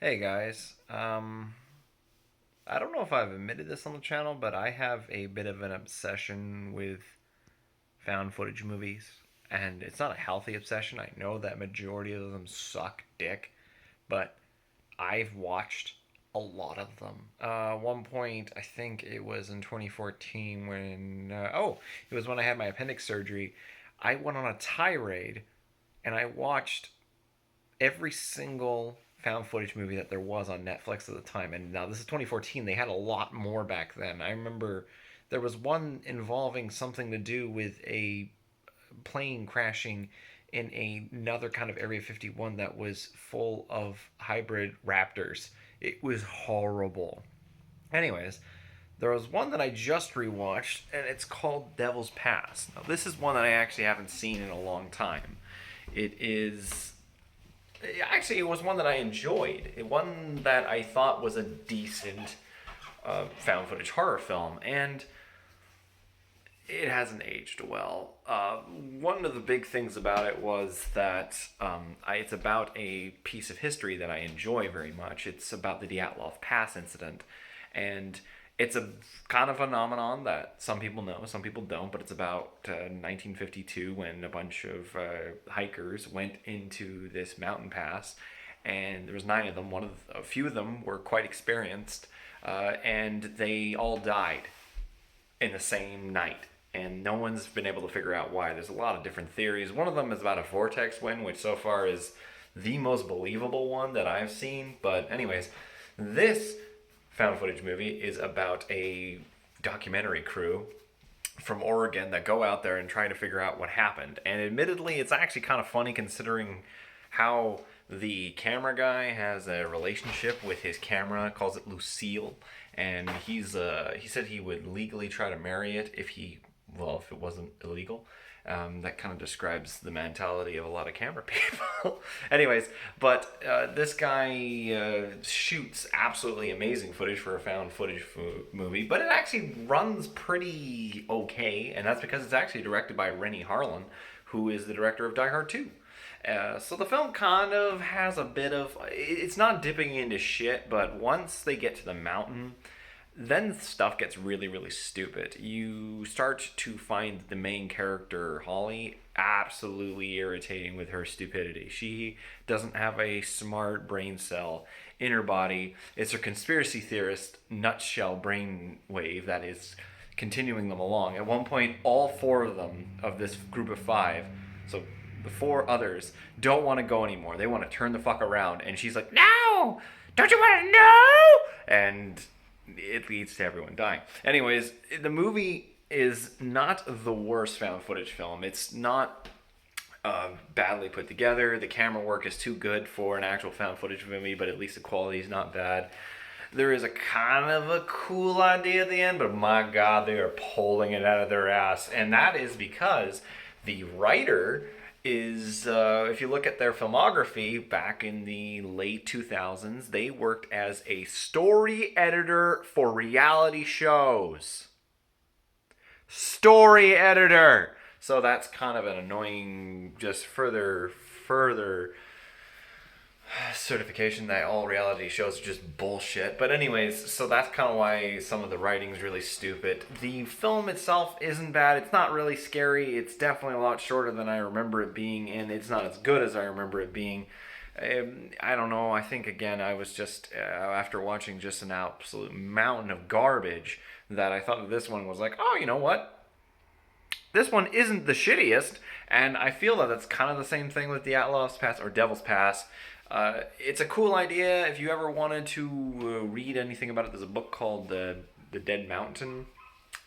Hey guys, I don't know if I've admitted this on the channel, but I have a bit of an obsession with found footage movies, and it's not a healthy obsession. I know that majority of them suck dick, but I've watched a lot of them. One point, I think it was in 2014 when, it was when I had my appendix surgery. I went on a tirade and I watched every single found footage movie that there was on Netflix at the time. And now this is 2014. They had a lot more back then. I remember there was one involving something to do with a plane crashing in another kind of Area 51 that was full of hybrid raptors. It was horrible. Anyways, there was one that I just rewatched, and it's called Devil's Pass. Now, this is one that I actually haven't seen in a long time. It is actually, it was one that I enjoyed. One that I thought was a decent found footage horror film, and it hasn't aged well. One of the big things about it was that it's about a piece of history that I enjoy very much. It's about the Dyatlov Pass incident, and it's a kind of phenomenon that some people know, some people don't, but it's about 1952 when a bunch of hikers went into this mountain pass, and there was 9 of them. A few of them were quite experienced, and they all died in the same night. And no one's been able to figure out why. There's a lot of different theories. One of them is about a vortex wind, which so far is the most believable one that I've seen. But anyways, this found footage movie is about a documentary crew from Oregon that go out there and try to figure out what happened. And admittedly, it's actually kind of funny considering how the camera guy has a relationship with his camera, calls it Lucille, and he said he would legally try to marry it if it wasn't illegal. That kind of describes the mentality of a lot of camera people. Anyways, but this guy shoots absolutely amazing footage for a found footage movie, but it actually runs pretty okay, and that's because it's actually directed by Rennie Harlan, who is the director of Die Hard 2. So the film kind of has a bit of... It's not dipping into shit, but once they get to the mountain, then stuff gets really, really stupid. You start to find the main character, Holly, absolutely irritating with her stupidity. She doesn't have a smart brain cell in her body. It's her conspiracy theorist nutshell brainwave that is continuing them along. At one point, all 4 of them, of this group of 5, so the 4 others, don't want to go anymore. They want to turn the fuck around. And she's like, no! Don't you want to know? And it leads to everyone dying. Anyways, the movie is not the worst found footage film. It's not badly put together. The camera work is too good for an actual found footage movie, but at least the quality is not bad. There is a kind of a cool idea at the end, but my god, they are pulling it out of their ass. And that is because the writer is, if you look at their filmography back in the late 2000s, they worked as a story editor for reality shows. Story editor! So that's kind of an annoying, just further certification that all reality shows are just bullshit. But anyways, so that's kind of why some of the writing's really stupid. The film itself isn't bad. It's not really scary. It's definitely a lot shorter than I remember it being, and it's not as good as I remember it being. I don't know. I think, again, I was just, after watching just an absolute mountain of garbage, that I thought that this one was like, oh, you know what? This one isn't the shittiest, and I feel that that's kind of the same thing with the Dyatlov Pass, or Devil's Pass. It's a cool idea. If you ever wanted to read anything about it, there's a book called The Dead Mountain,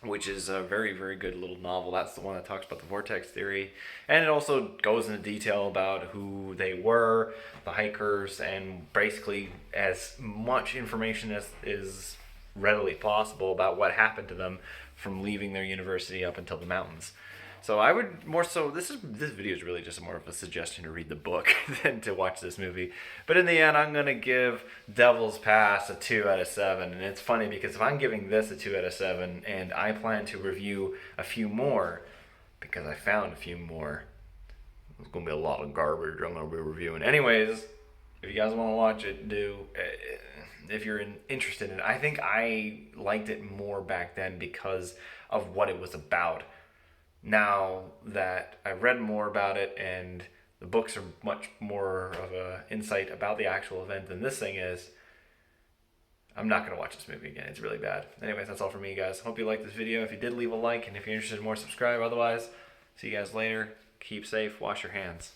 which is a very, very good little novel. That's the one that talks about the vortex theory. And it also goes into detail about who they were, the hikers, and basically as much information as is readily possible about what happened to them from leaving their university up until the mountains. So I would more so, this video is really just more of a suggestion to read the book than to watch this movie. But in the end, I'm going to give Devil's Pass a 2 out of 7. And it's funny because if I'm giving this a 2 out of 7 and I plan to review a few more, because I found a few more, there's going to be a lot of garbage I'm going to be reviewing. Anyways, If you guys want to watch it, do. If you're interested in it, I think I liked it more back then because of what it was about. Now that I've read more about it and the books are much more of a insight about the actual event than this thing is, I'm not going to watch this movie again. It's really bad. Anyways, that's all for me, guys. Hope you liked this video. If you did, leave a like, and if you're interested in more, subscribe. Otherwise, see you guys later. Keep safe. Wash your hands.